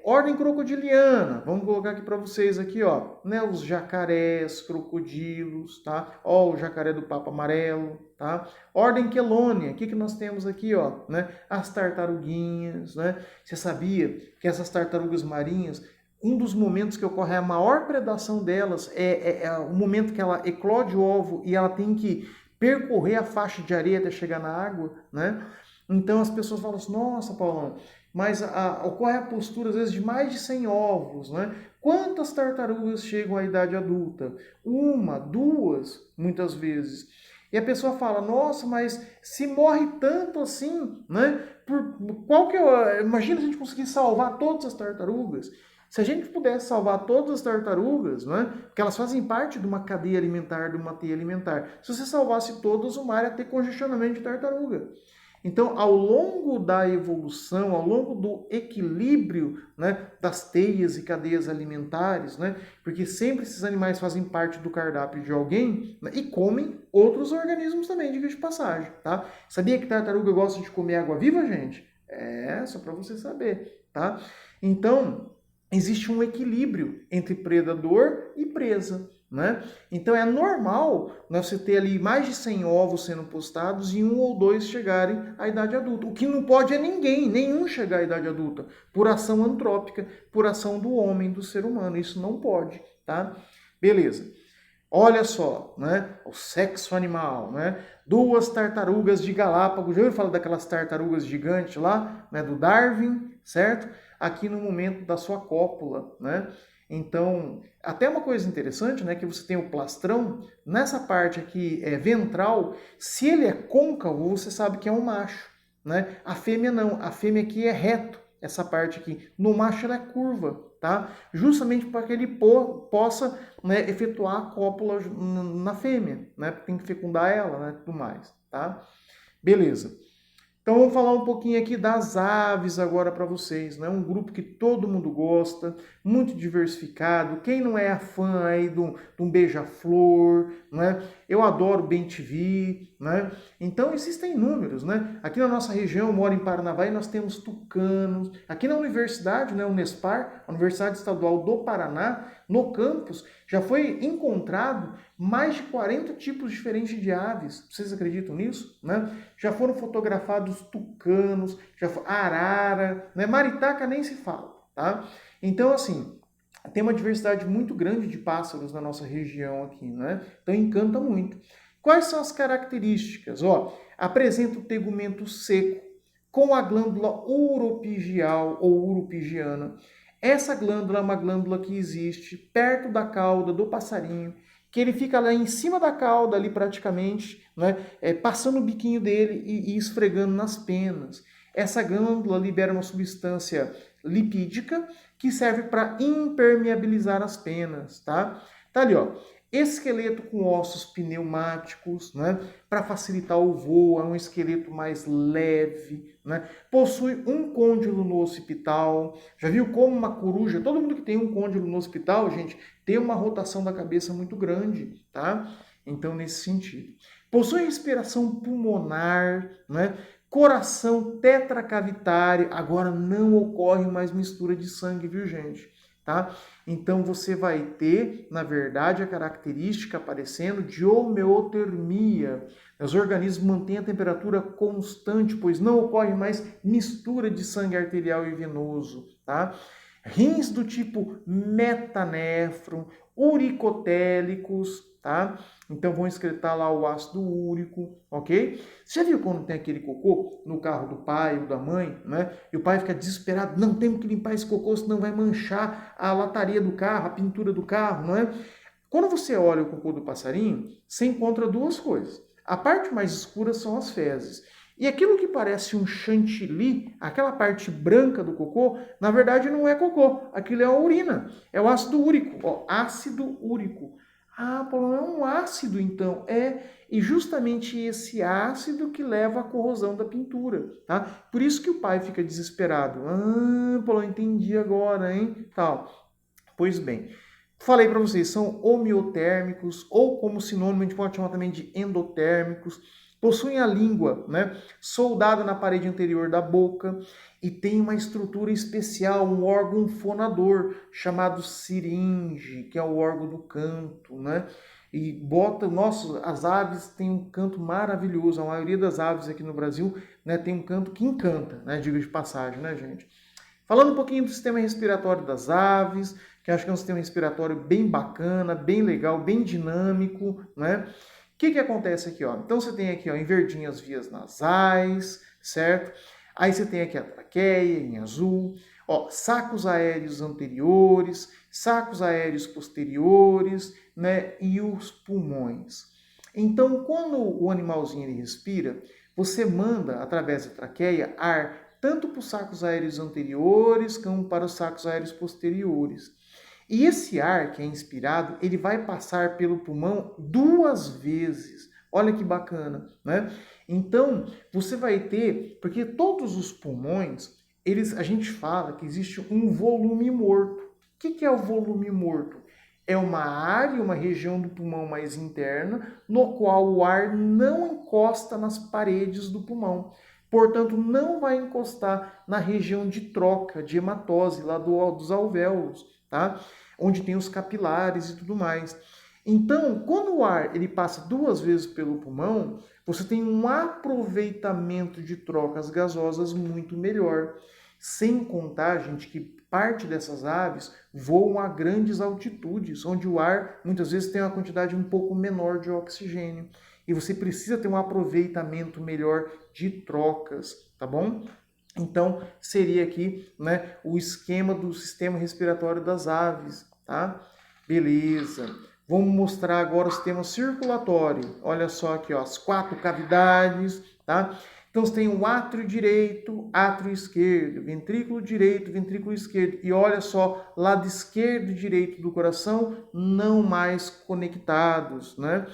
Ordem crocodiliana, vamos colocar aqui para vocês aqui, ó, né, os jacarés, crocodilos, tá? Ó, o jacaré do papo amarelo, tá? Ordem quelônia, o que nós temos aqui, ó, né? As tartaruguinhas, né? Você sabia que essas tartarugas marinhas, um dos momentos que ocorre a maior predação delas é o momento que ela eclode o ovo e ela tem que percorrer a faixa de areia até chegar na água, né? Então as pessoas falam assim, nossa, Paulão, mas ocorre a postura, às vezes, de mais de 100 ovos, né? Quantas tartarugas chegam à idade adulta? Uma, duas, muitas vezes. E a pessoa fala, nossa, mas se morre tanto assim, né? Imagina se a gente conseguir salvar todas as tartarugas. Se a gente pudesse salvar todas as tartarugas, né? Porque elas fazem parte de uma cadeia alimentar, de uma teia alimentar. Se você salvasse todas, o mar ia ter congestionamento de tartaruga. Então, ao longo da evolução, ao longo do equilíbrio, né, das teias e cadeias alimentares, né, porque sempre esses animais fazem parte do cardápio de alguém, né, e comem outros organismos também, diga de passagem, tá? Sabia que tartaruga gosta de comer água viva, gente? Só para você saber, tá? Então, existe um equilíbrio entre predador e presa, né? Então é normal, né, você ter ali mais de 100 ovos sendo postados e um ou dois chegarem à idade adulta. O que não pode é nenhum chegar à idade adulta, por ação antrópica, por ação do homem, do ser humano. Isso não pode, tá? Beleza. Olha só, né? O sexo animal, né? 2 tartarugas de Galápagos. Já ouviu falar daquelas tartarugas gigantes lá, né? Do Darwin, certo? Aqui no momento da sua cópula, né? Então, até uma coisa interessante, né, que você tem o plastrão, nessa parte aqui ventral, se ele é côncavo, você sabe que é um macho, né? A fêmea não, a fêmea aqui é reto, essa parte aqui. No macho ela é curva, tá? Justamente para que ele possa, né, efetuar a cópula na fêmea, né? Tem que fecundar ela, né, tudo mais, tá? Beleza. Então vamos falar um pouquinho aqui das aves agora para vocês, né? Um grupo que todo mundo gosta, muito diversificado. Quem não é fã aí de um beija-flor, né? Eu adoro bem-te-vi, né? Então existem inúmeros, né? Aqui na nossa região, eu moro em Paranavaí, nós temos tucanos. Aqui na universidade, né, Unespar, a Universidade Estadual do Paraná, no campus, já foi encontrado mais de 40 tipos diferentes de aves. Vocês acreditam nisso? Né? Já foram fotografados tucanos, arara, né? Maritaca nem se fala, tá? Então, assim, tem uma diversidade muito grande de pássaros na nossa região aqui, né? Então encanta muito. Quais são as características? Ó, apresenta o tegumento seco com a glândula uropigial ou uropigiana. Essa glândula é uma glândula que existe perto da cauda do passarinho, que ele fica lá em cima da cauda, ali praticamente, né, passando o biquinho dele e esfregando nas penas. Essa glândula libera uma substância lipídica que serve para impermeabilizar as penas, tá? Tá ali, ó. Esqueleto com ossos pneumáticos, né, para facilitar o voo, é um esqueleto mais leve, né? Possui um côndilo no occipital. Já viu como uma coruja, todo mundo que tem um côndilo no occipital, gente, tem uma rotação da cabeça muito grande, tá? Então, nesse sentido. Possui respiração pulmonar, né? Coração tetracavitário, agora não ocorre mais mistura de sangue, viu, gente? Tá? Então você vai ter, na verdade, a característica aparecendo de homeotermia. Os organismos mantêm a temperatura constante, pois não ocorre mais mistura de sangue arterial e venoso, tá? Rins do tipo metanéfron, uricotélicos, tá? Então vão excretar lá o ácido úrico, ok? Você já viu quando tem aquele cocô no carro do pai ou da mãe, né? E o pai fica desesperado, não, temos que limpar esse cocô, senão vai manchar a lataria do carro, a pintura do carro, não é? Quando você olha o cocô do passarinho, você encontra duas coisas. A parte mais escura são as fezes. E aquilo que parece um chantilly, aquela parte branca do cocô, na verdade não é cocô, aquilo é a urina, é o ácido úrico, ó, ácido úrico. Ah, Paulo, é um ácido então, e justamente esse ácido que leva à corrosão da pintura, tá? Por isso que o pai fica desesperado. Ah, Paulo, entendi agora, hein? Tal. Pois bem, falei para vocês, são homeotérmicos, ou como sinônimo a gente pode chamar também de endotérmicos, possuem a língua, né, soldada na parede anterior da boca e tem uma estrutura especial, um órgão fonador chamado siringe, que é o órgão do canto, né? E nossa, as aves têm um canto maravilhoso. A maioria das aves aqui no Brasil, né, tem um canto que encanta, né, digo de passagem, né, gente? Falando um pouquinho do sistema respiratório das aves, que acho que é um sistema respiratório bem bacana, bem legal, bem dinâmico, né? O que acontece aqui, ó? Então você tem aqui, ó, em verdinho as vias nasais, certo? Aí você tem aqui a traqueia em azul, ó, sacos aéreos anteriores, sacos aéreos posteriores, né? E os pulmões. Então, quando o animalzinho ele respira, você manda através da traqueia ar tanto para os sacos aéreos anteriores como para os sacos aéreos posteriores. E esse ar que é inspirado, ele vai passar pelo pulmão 2 vezes. Olha que bacana, né? Então, você vai ter, porque todos os pulmões, a gente fala que existe um volume morto. O que é o volume morto? É uma área, uma região do pulmão mais interna, no qual o ar não encosta nas paredes do pulmão. Portanto, não vai encostar na região de troca, de hematose, lá dos alvéolos, tá? Onde tem os capilares e tudo mais. Então, quando o ar ele passa 2 vezes pelo pulmão, você tem um aproveitamento de trocas gasosas muito melhor. Sem contar, gente, que parte dessas aves voam a grandes altitudes, onde o ar muitas vezes tem uma quantidade um pouco menor de oxigênio. E você precisa ter um aproveitamento melhor de trocas, tá bom? Então, seria aqui, né, o esquema do sistema respiratório das aves, tá? Beleza. Vamos mostrar agora o sistema circulatório. Olha só aqui, ó, as 4 cavidades, tá? Então, você tem o átrio direito, átrio esquerdo, ventrículo direito, ventrículo esquerdo. E olha só, lado esquerdo e direito do coração não mais conectados, né?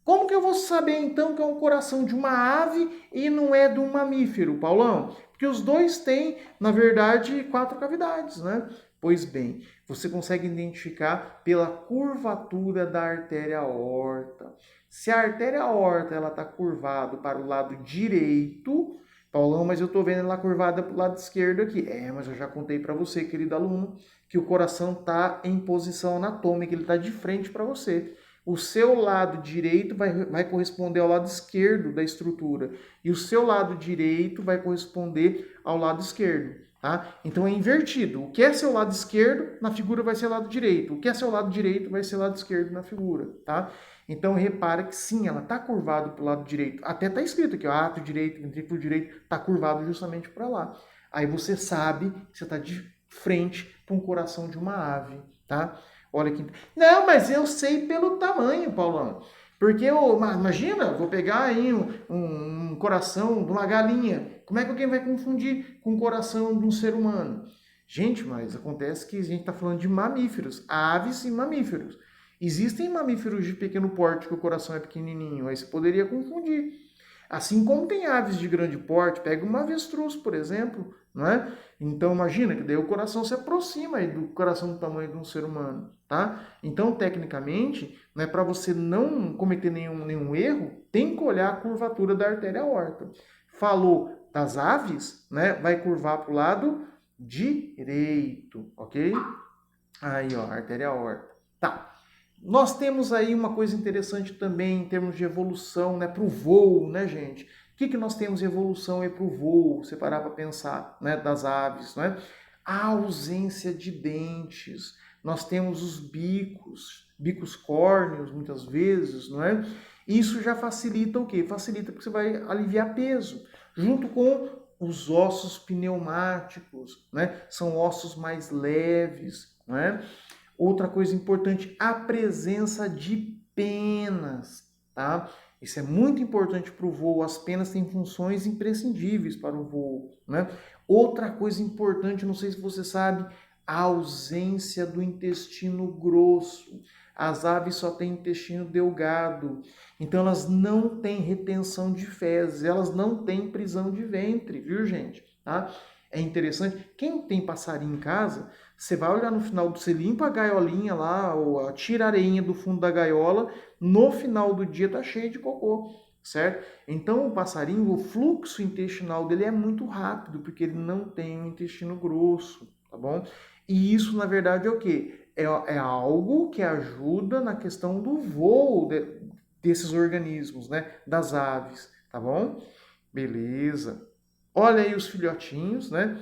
Como que eu vou saber então que é um coração de uma ave e não é de um mamífero, Paulão? Porque os dois têm, na verdade, 4 cavidades, né? Pois bem, você consegue identificar pela curvatura da artéria aorta. Se a artéria aorta ela está curvada para o lado direito, Paulão, mas eu estou vendo ela curvada para o lado esquerdo aqui. Mas eu já contei para você, querido aluno, que o coração está em posição anatômica, ele está de frente para você. O seu lado direito vai corresponder ao lado esquerdo da estrutura e o seu lado direito vai corresponder ao lado esquerdo, tá? Então é invertido. O que é seu lado esquerdo, na figura vai ser lado direito. O que é seu lado direito vai ser lado esquerdo na figura, tá? Então repara que sim, ela está curvada para o lado direito. Até está escrito aqui, ó, átrio direito, ventrículo direito, está curvado justamente para lá. Aí você sabe que você está de frente para um coração de uma ave, tá? Olha que... Não, mas eu sei pelo tamanho, Paulão. Porque imagina, vou pegar aí um coração de uma galinha. Como é que alguém vai confundir com o coração de um ser humano? Gente, mas acontece que a gente está falando de mamíferos, aves e mamíferos. Existem mamíferos de pequeno porte que o coração é pequenininho, aí você poderia confundir. Assim como tem aves de grande porte, pega uma avestruz, por exemplo, não é? Então imagina que daí o coração se aproxima aí do coração do tamanho de um ser humano, tá? Então, tecnicamente, né, para você não cometer nenhum erro, tem que olhar a curvatura da artéria aorta. Falou das aves, né? Vai curvar para o lado direito, ok? Aí, ó, artéria aorta. Tá. Nós temos aí uma coisa interessante também em termos de evolução, né, para o voo, né, gente? O que nós temos de evolução aí para o voo, se parar para pensar, né, das aves, né? A ausência de dentes. Nós temos os bicos córneos, muitas vezes, não é? Isso já facilita o quê? Facilita porque você vai aliviar peso, junto com os ossos pneumáticos, né? São ossos mais leves, né? Outra coisa importante, a presença de penas, tá? Isso é muito importante para o voo. As penas têm funções imprescindíveis para o voo, né? Outra coisa importante, não sei se você sabe, a ausência do intestino grosso. As aves só têm intestino delgado, então elas não têm retenção de fezes, elas não têm prisão de ventre, viu, gente? Tá? É interessante. Quem tem passarinho em casa, você vai olhar no final, você limpa a gaiolinha lá, ou tira a areinha do fundo da gaiola, no final do dia tá cheio de cocô, certo? Então o passarinho, o fluxo intestinal dele é muito rápido, porque ele não tem um intestino grosso, tá bom? E isso, na verdade, é o quê? É algo que ajuda na questão do voo desses organismos, né? Das aves, tá bom? Beleza. Olha aí os filhotinhos, né?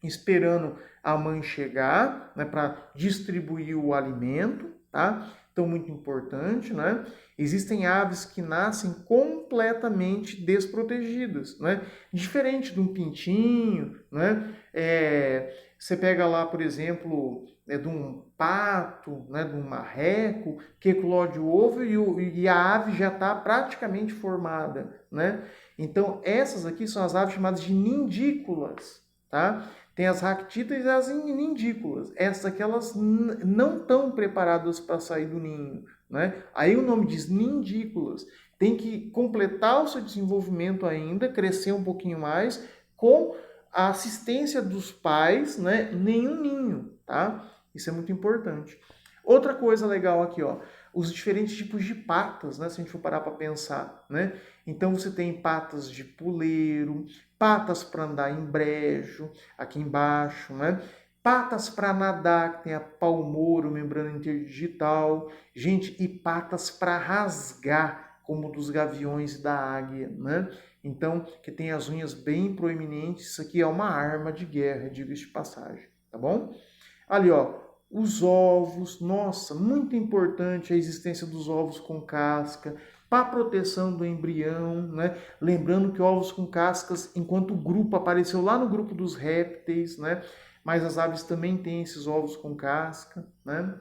Esperando a mãe chegar, né, para distribuir o alimento, tá? Então, muito importante, né? Existem aves que nascem completamente desprotegidas, né? Diferente de um pintinho, né? Você pega lá, por exemplo, de um pato, né, de um marreco, que eclode o ovo e a ave já está praticamente formada, né? Então, essas aqui são as aves chamadas de nindícolas, tá? Tem as ractídeas e as nindícolas. Essas aqui, elas não estão preparadas para sair do ninho, né? Aí o nome diz nindícolas. Tem que completar o seu desenvolvimento ainda, crescer um pouquinho mais, com a assistência dos pais, né? Nenhum ninho, tá? Isso é muito importante. Outra coisa legal aqui, ó, os diferentes tipos de patas, né? Se a gente for parar para pensar, né? Então você tem patas de puleiro, patas para andar em brejo, aqui embaixo, né? Patas para nadar, que tem a palmoro, membrana interdigital, gente, e patas para rasgar, como dos gaviões e da águia, né? Então, que tem as unhas bem proeminentes, isso aqui é uma arma de guerra, diga-se de passagem, tá bom? Ali, ó, os ovos, nossa, muito importante a existência dos ovos com casca, para a proteção do embrião, né? Lembrando que ovos com cascas, enquanto o grupo apareceu lá no grupo dos répteis, né? Mas as aves também têm esses ovos com casca, né?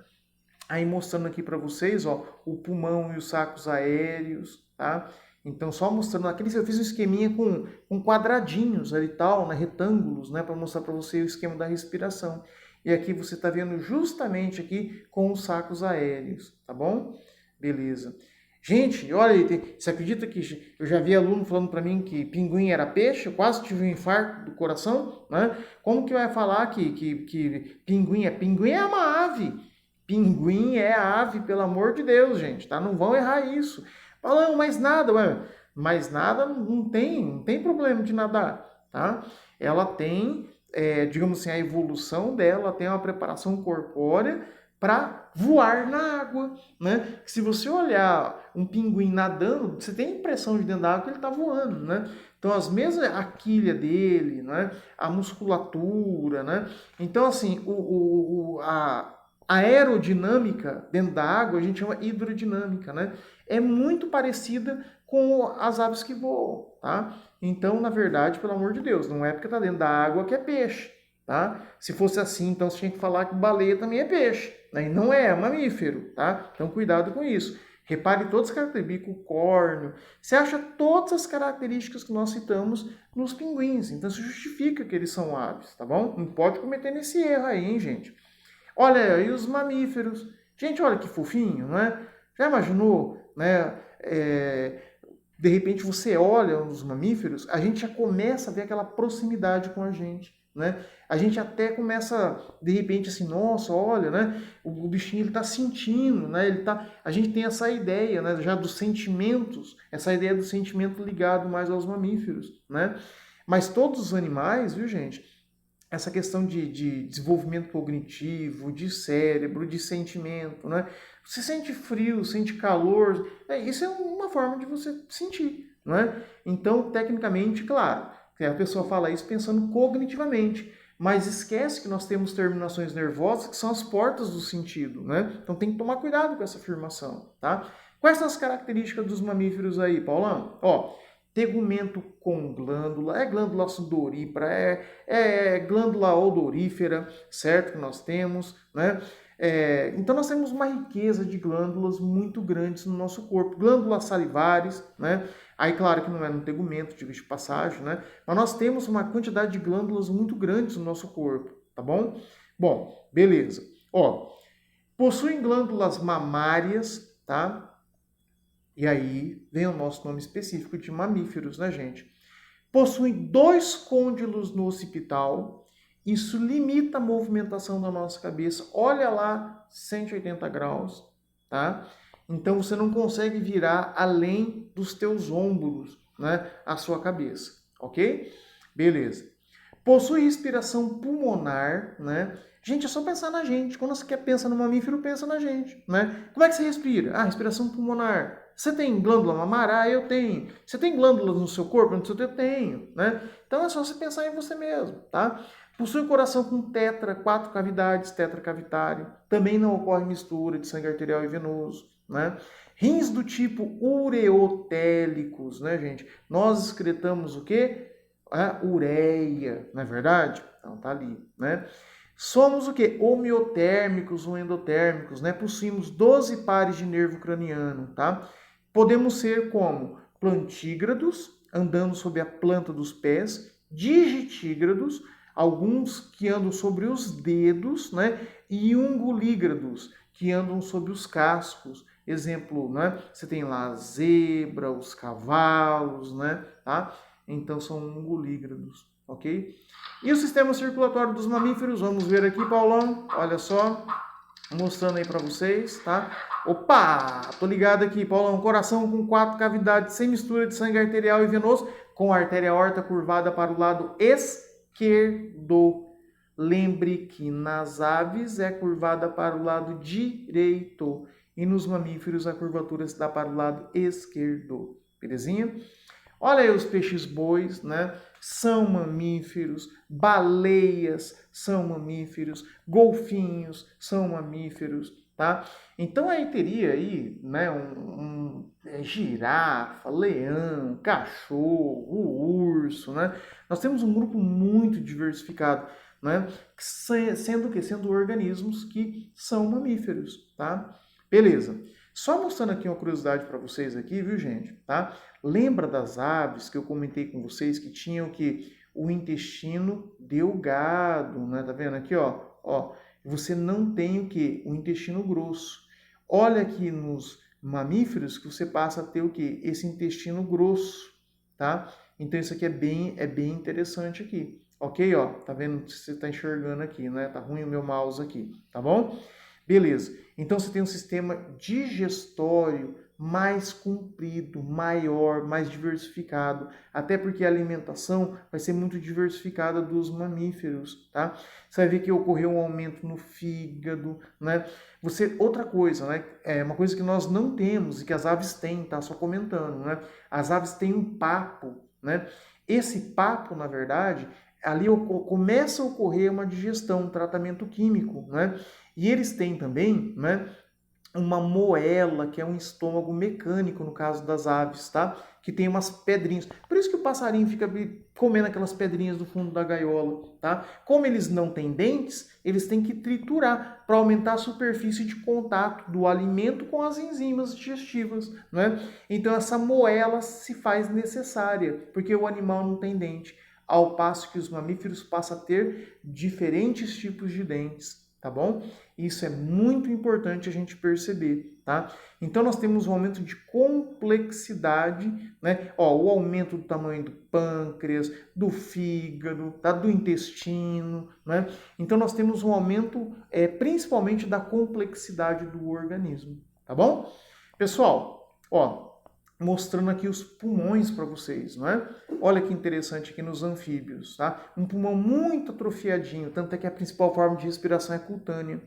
Aí mostrando aqui para vocês, ó, o pulmão e os sacos aéreos, tá? Então, só mostrando aqui, eu fiz um esqueminha com quadradinhos ali e tal, né, retângulos, né, para mostrar para você o esquema da respiração. E aqui você está vendo justamente aqui com os sacos aéreos, tá bom? Beleza. Gente, olha aí, você acredita que eu já vi aluno falando para mim que pinguim era peixe? Eu quase tive um infarto do coração, né? Como que vai falar que pinguim é uma ave? Pinguim é ave, pelo amor de Deus, gente, tá? Não vão errar isso. Falando mais nada, ué. Mais nada não tem problema de nadar, tá? Ela tem, digamos assim, a evolução dela tem uma preparação corpórea para voar na água, né? Se você olhar um pinguim nadando, você tem a impressão de dentro da água que ele está voando, né? Então, as mesmas, a quilha dele, né? A musculatura, né? Então, assim, a aerodinâmica dentro da água a gente chama hidrodinâmica, né? É muito parecida com as aves que voam, tá? Então, na verdade, pelo amor de Deus, não é porque está dentro da água que é peixe, tá? Se fosse assim, então você tinha que falar que baleia também é peixe, né? E não é mamífero, tá? Então, cuidado com isso. Repare todas as características, bico, córneo. Você acha todas as características que nós citamos nos pinguins. Então, isso justifica que eles são aves, tá bom? Não pode cometer nesse erro aí, hein, gente? Olha aí os mamíferos. Gente, olha que fofinho, não é? Já imaginou, né? De repente você olha os mamíferos, a gente já começa a ver aquela proximidade com a gente, né? A gente até começa, de repente, assim, nossa, olha, né? O bichinho, ele tá sentindo, né? A gente tem essa ideia, né? Já dos sentimentos, essa ideia do sentimento ligado mais aos mamíferos, né? Mas todos os animais, viu, gente? Essa questão de desenvolvimento cognitivo, de cérebro, de sentimento, né? Você sente frio, sente calor, isso é uma forma de você sentir, né? Então, tecnicamente, claro, a pessoa fala isso pensando cognitivamente, mas esquece que nós temos terminações nervosas que são as portas do sentido, né? Então tem que tomar cuidado com essa afirmação, tá? Quais são as características dos mamíferos aí, Paulão? Ó, tegumento com glândula, é glândula sudorípara, é glândula odorífera, certo? Que nós temos, né? Então nós temos uma riqueza de glândulas muito grandes no nosso corpo, glândulas salivares, né? Aí claro que não é no tegumento, digo de passagem, né? Mas nós temos uma quantidade de glândulas muito grandes no nosso corpo, tá bom? Bom, beleza. Ó, possuem glândulas mamárias, tá? E aí vem o nosso nome específico de mamíferos, né, gente? Possuem 2 côndilos no occipital. Isso limita a movimentação da nossa cabeça. Olha lá, 180 graus, tá? Então você não consegue virar além dos teus ombros, né, a sua cabeça, ok? Beleza. Possui respiração pulmonar, né? Gente, é só pensar na gente. Quando você quer pensar no mamífero, pensa na gente, né? Como é que você respira? Ah, respiração pulmonar. Você tem glândula mamária? Ah, eu tenho. Você tem glândulas no seu corpo? No seu eu tenho, né? Então é só você pensar em você mesmo, tá? Possui coração com 4 cavidades, tetracavitário. Também não ocorre mistura de sangue arterial e venoso, né? Rins do tipo ureotélicos, né, gente? Nós excretamos o quê? A ureia, não é verdade? Então tá ali, né? Somos o quê? Homeotérmicos ou endotérmicos, né? Possuímos 12 pares de nervo craniano, tá? Podemos ser como plantígrados, andando sobre a planta dos pés, digitígrados, alguns que andam sobre os dedos, né? E ungulígrados, que andam sobre os cascos. Exemplo, né? Você tem lá a zebra, os cavalos, né? Tá? Então são ungulígrados, ok? E o sistema circulatório dos mamíferos, vamos ver aqui, Paulão, olha só, mostrando aí para vocês, tá? Opa, tô ligado aqui, Paulão, coração com 4 cavidades, sem mistura de sangue arterial e venoso, com a artéria aorta curvada para o lado esquerdo. Lembre que nas aves é curvada para o lado direito e nos mamíferos a curvatura se dá para o lado esquerdo, belezinha? Olha aí os peixes-bois, né? São mamíferos, baleias são mamíferos, golfinhos são mamíferos, tá? Então aí teria aí, né, girafa, leão, cachorro, urso, né? Nós temos um grupo muito diversificado, né? Sendo que sendo organismos que são mamíferos, tá? Beleza. Só mostrando aqui uma curiosidade para vocês aqui, viu, gente? Tá? Lembra das aves que eu comentei com vocês que tinham que o intestino delgado, né? Tá vendo aqui, ó? Ó, você não tem o que? O intestino grosso. Olha aqui nos mamíferos que você passa a ter o que? Esse intestino grosso, tá? Então isso aqui é bem interessante aqui. Ok, ó? Tá vendo? Você tá enxergando aqui, né? Tá ruim o meu mouse aqui, tá bom? Beleza. Então você tem um sistema digestório mais comprido, maior, mais diversificado, até porque a alimentação vai ser muito diversificada dos mamíferos, tá? Você vai ver que ocorreu um aumento no fígado, né? Outra coisa, né? É uma coisa que nós não temos e que as aves têm, tá? Só comentando, né? As aves têm um papo, né? Esse papo, na verdade, ali começa a ocorrer uma digestão, um tratamento químico, né? E eles têm também, né, uma moela, que é um estômago mecânico, no caso das aves, tá? Que tem umas pedrinhas. Por isso que o passarinho fica comendo aquelas pedrinhas do fundo da gaiola, tá? Como eles não têm dentes, eles têm que triturar para aumentar a superfície de contato do alimento com as enzimas digestivas, né? Então essa moela se faz necessária, porque o animal não tem dente, ao passo que os mamíferos passam a ter diferentes tipos de dentes. tá bom? Isso é muito importante a gente perceber, tá? Então nós temos um aumento de complexidade, né? Ó, o aumento do tamanho do pâncreas, do fígado, tá? Do intestino, né? Então nós temos um aumento principalmente da complexidade do organismo, tá bom? Pessoal, ó, mostrando aqui os pulmões para vocês, não é? Olha que interessante aqui nos anfíbios, tá? Um pulmão muito atrofiadinho, tanto é que a principal forma de respiração é cutânea.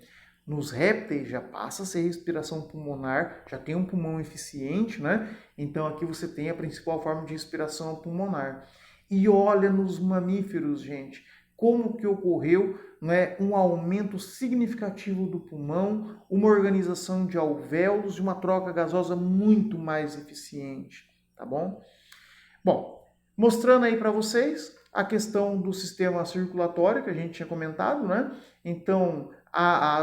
Nos répteis já passa a ser respiração pulmonar, já tem um pulmão eficiente, né? Então aqui você tem a principal forma de respiração pulmonar. E olha nos mamíferos, gente, como que ocorreu, né, um aumento significativo do pulmão, uma organização de alvéolos e uma troca gasosa muito mais eficiente, tá bom? Bom, mostrando aí para vocês a questão do sistema circulatório que a gente tinha comentado, né? Então,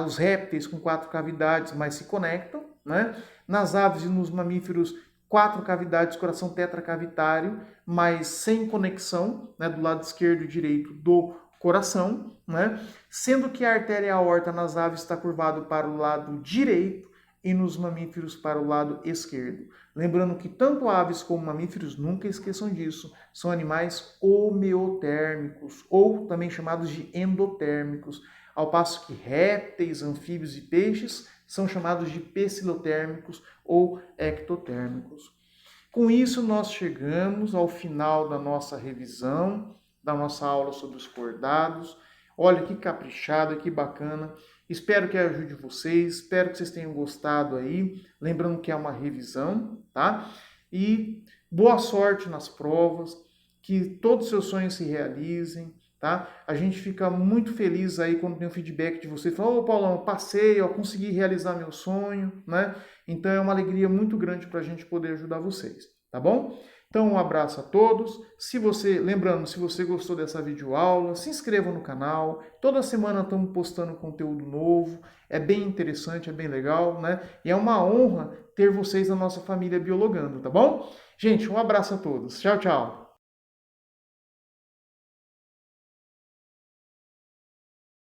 os répteis com 4 cavidades, mas se conectam, né? Nas aves e nos mamíferos, 4 cavidades, coração tetracavitário, mas sem conexão, né? Do lado esquerdo e direito do coração, né? Sendo que a artéria aorta nas aves está curvado para o lado direito e nos mamíferos para o lado esquerdo. Lembrando que tanto aves como mamíferos, nunca esqueçam disso, são animais homeotérmicos, ou também chamados de endotérmicos, ao passo que répteis, anfíbios e peixes são chamados de pecilotérmicos ou ectotérmicos. Com isso, nós chegamos ao final da nossa revisão, da nossa aula sobre os cordados. Olha que caprichada, que bacana. Espero que ajude vocês, espero que vocês tenham gostado aí. Lembrando que é uma revisão, tá? E boa sorte nas provas, que todos os seus sonhos se realizem, tá? A gente fica muito feliz aí quando tem um feedback de vocês. Fala, ô Paulão, passei, ó, consegui realizar meu sonho, né? Então é uma alegria muito grande para a gente poder ajudar vocês, tá bom? Então, um abraço a todos. Lembrando, se você gostou dessa videoaula, se inscreva no canal. Toda semana estamos postando conteúdo novo. É bem interessante, é bem legal, né? E é uma honra ter vocês na nossa família Biologando, tá bom? Gente, um abraço a todos. Tchau, tchau.